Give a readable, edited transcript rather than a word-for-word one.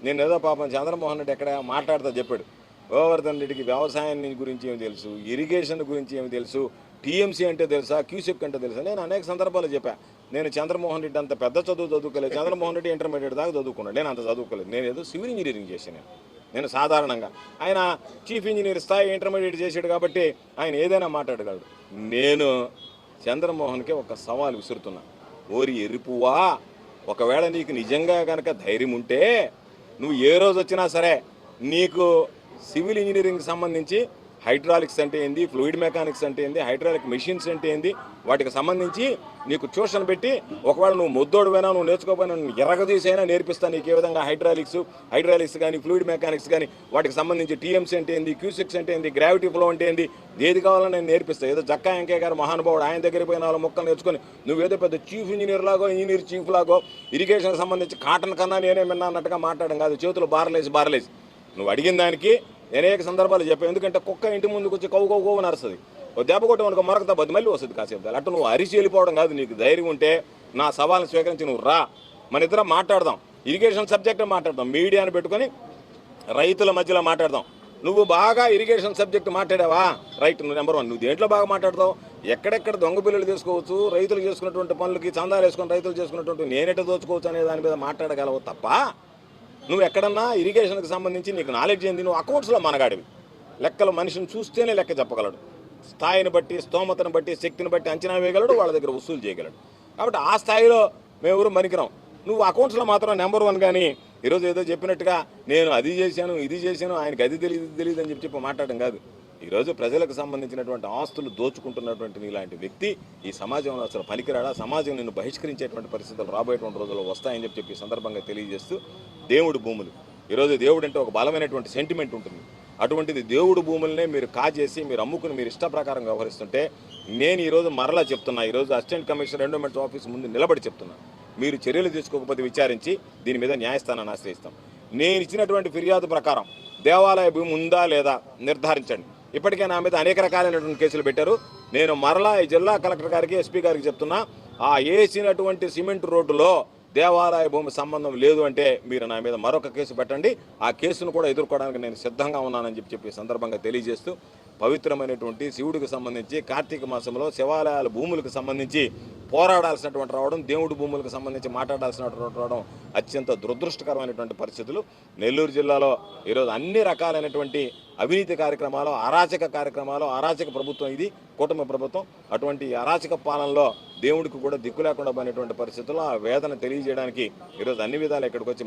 నేను ఏదో పాపం చంద్రమోహన్ రెడ్డి ఎక్కడ మాట్లాడుతూ చెప్పాడు. గోవర్ధన్ రెడ్డికి వ్యవసాయం గురించి ఏమి తెలుసు, ఇరిగేషన్ గురించి ఏమి తెలుసు, టీఎంసీ అంటే తెలుసా, క్యూసెక్ అంటే తెలుసా. నేను అనేక సందర్భాలు చెప్పా, నేను చంద్రమోహన్ రెడ్డి అంత పెద్ద చదువుకోలేదు. చంద్రమోహన్ రెడ్డి ఇంటర్మీడియట్ దాకా చదువుకున్నాడు, నేను అంత చదువుకోలేదు. నేను ఏదో సివిల్ ఇంజనీరింగ్ చేశాను. నేను సాధారణంగా ఆయన చీఫ్ ఇంజనీర్ స్థాయి ఇంటర్మీడియట్ చేశాడు కాబట్టి ఆయన ఏదైనా మాట్లాడగలడు. నేను చంద్రమోహన్కి ఒక సవాల్ విసురుతున్నా. ఓరి ఎరుపువా, ఒకవేళ నీకు నిజంగా కనుక ధైర్యం ఉంటే నువ్వు ఏ రోజు వచ్చినా సరే నీకు సివిల్ ఇంజనీరింగ్ సంబంధించి హైడ్రాలిక్స్ అంటే ఏంది, ఫ్లూయిడ్ మెకానిక్స్ అంటే ఏంది, హైడ్రాలిక్ మెషిన్స్ అంటే ఏంది, వాటికి సంబంధించి నీకు ట్యూషన్ పెట్టి ఒకవేళ నువ్వు ముద్దోడువైనా నువ్వు నేర్చుకోపోయినా ఎరగదీసైనా నేర్పిస్తాను నీకు ఏ విధంగా హైడ్రాలిక్స్ కానీ ఫ్లూయిడ్ మెకానిక్స్ కానీ వాటికి సంబంధించి టీఎంసీ అంటే ఏంది, క్యూసెక్స్ అంటే ఏంది, గ్రావిటీ ఫ్లో అంటే ఏంది, ఏది కావాలో నేను నేర్పిస్తాను. ఏదో జక్కా వెంకయ్య గారు మహానుభావుడు, ఆయన దగ్గర పోయిన వాళ్ళు మొక్కలు నేర్చుకొని నువ్వేదో పెద్ద చీఫ్ ఇంజనీర్ లాగో ఇంజనీర్ చీఫ్ లాగో ఇరిగేషన్కి సంబంధించి కాటన్ కన్నా నేనే విన్నా అన్నట్టుగా మాట్లాడడం కాదు. చేతులు బారలేసి నువ్వు అడిగిన దానికి అనేక సందర్భాలు చెప్పావు. ఎందుకంటే కుక్క ఇంటి ముందుకు వచ్చి కవ్వు నరుస్తుంది, దెబ్బ కొట్టమనుకో మరొక దెబ్బ మళ్ళీ వస్తుంది కాసేపు. అట్లా నువ్వు అరిసి వెళ్ళిపోవడం కాదు. నీకు ధైర్యం ఉంటే నా సవాల్ని స్వీకరించి నువ్వు రా, మన ఇద్దరం మాట్లాడదాం, ఇరిగేషన్ సబ్జెక్టే మాట్లాడదాం, మీడియాని పెట్టుకొని రైతుల మధ్యలో మాట్లాడదాం. నువ్వు బాగా ఇరిగేషన్ సబ్జెక్ట్ మాట్లాడావా, రైట్, నువ్వు నెంబర్ 1. నువ్వు దేంట్లో బాగా మాట్లాడతావు, ఎక్కడెక్కడ దొంగ బిల్లులు తీసుకోవచ్చు, రైతులు చేసుకున్నటువంటి పనులకి చందాలు వేసుకొని రైతులు చేసుకున్నటువంటి నేనెట దోచుకోవచ్చు అనే దాని మీద మాట్లాడగలవు తప్ప నువ్వు ఎక్కడన్నా ఇరిగేషన్కి సంబంధించి నీకు నాలెడ్జ్ ఏంది. నువ్వు అకౌంట్స్లో మనగాడివి, లెక్కలు మనిషిని చూస్తేనే లెక్క చెప్పగలడు, స్థాయిని బట్టి స్తోమతను బట్టి శక్తిని బట్టి అంచనా వేయగలడు, వాళ్ళ దగ్గర వసూలు చేయగలడు. కాబట్టి ఆ స్థాయిలో మేము ఎవరు మనికిరాం. నువ్వు అకౌంట్స్లో మాత్రం నెంబర్ 1 కానీ ఈరోజు ఏదో చెప్పినట్టుగా నేను అది చేశాను ఇది చేశాను ఆయనకి అది తెలియదు అని చెప్పి మాట్లాడడం కాదు. ఈరోజు ప్రజలకు సంబంధించినటువంటి ఆస్తులు దోచుకుంటున్నటువంటి నీలాంటి వ్యక్తి ఈ సమాజంలో అసలు పనికిరాడా, సమాజం నిన్ను బహిష్కరించేటువంటి పరిస్థితులు రాబోయేటువంటి రోజుల్లో వస్తాయని చెప్పి సందర్భంగా తెలియజేస్తూ, దేవుడు భూములు, ఈరోజు దేవుడు అంటే ఒక బలమైనటువంటి సెంటిమెంట్ ఉంటుంది. అటువంటిది దేవుడు భూములనే మీరు కాజేసి మీరు అమ్ముకుని మీరు ఇష్ట ప్రకారం వ్యవహరిస్తుంటే నేను ఈరోజు మరలా చెప్తున్నా, ఈరోజు అసిస్టెంట్ కమిషనర్ ఎండోమెంట్స్ ఆఫీస్ ముందు నిలబడి చెప్తున్నా, మీరు చర్యలు తీసుకోకపోతే విచారించి దీని మీద న్యాయస్థానాన్ని ఆశ్రయిస్తాం. నేను ఇచ్చినటువంటి ఫిర్యాదు ప్రకారం దేవాలయ భూమి ఉందా లేదా నిర్ధారించండి. ఇప్పటికే నా మీద అనేక రకాలైనటువంటి కేసులు పెట్టారు. నేను మరలా ఈ జిల్లా కలెక్టర్ గారికి ఎస్పీ గారికి చెప్తున్నా, ఆ వేసినటువంటి సిమెంట్ రోడ్డులో దేవాలయ భూమి సంబంధం లేదు అంటే మీరు నా మీద మరొక కేసు పెట్టండి, ఆ కేసును కూడా ఎదుర్కోవడానికి నేను సిద్ధంగా ఉన్నానని చెప్పి సందర్భంగా తెలియజేస్తూ, పవిత్రమైనటువంటి శివుడికి సంబంధించి కార్తీక మాసంలో శివాలయాల భూములకు సంబంధించి పోరాడాల్సినటువంటి రావడం, దేవుడి భూములకు సంబంధించి మాట్లాడాల్సినటువంటి రావడం అత్యంత దురదృష్టకరమైనటువంటి పరిస్థితులు. నెల్లూరు జిల్లాలో ఈరోజు అన్ని రకాలైనటువంటి అవినీతి కార్యక్రమాలు, అరాచక కార్యక్రమాలు, అరాచక ప్రభుత్వం ఇది కూటమి ప్రభుత్వం. అటువంటి అరాచక పాలనలో దేవుడికి కూడా దిక్కు లేకుండా పోయినటువంటి పరిస్థితుల్లో ఆ వేదన తెలియజేయడానికి ఈరోజు అన్ని విధాలు ఇక్కడికి వచ్చి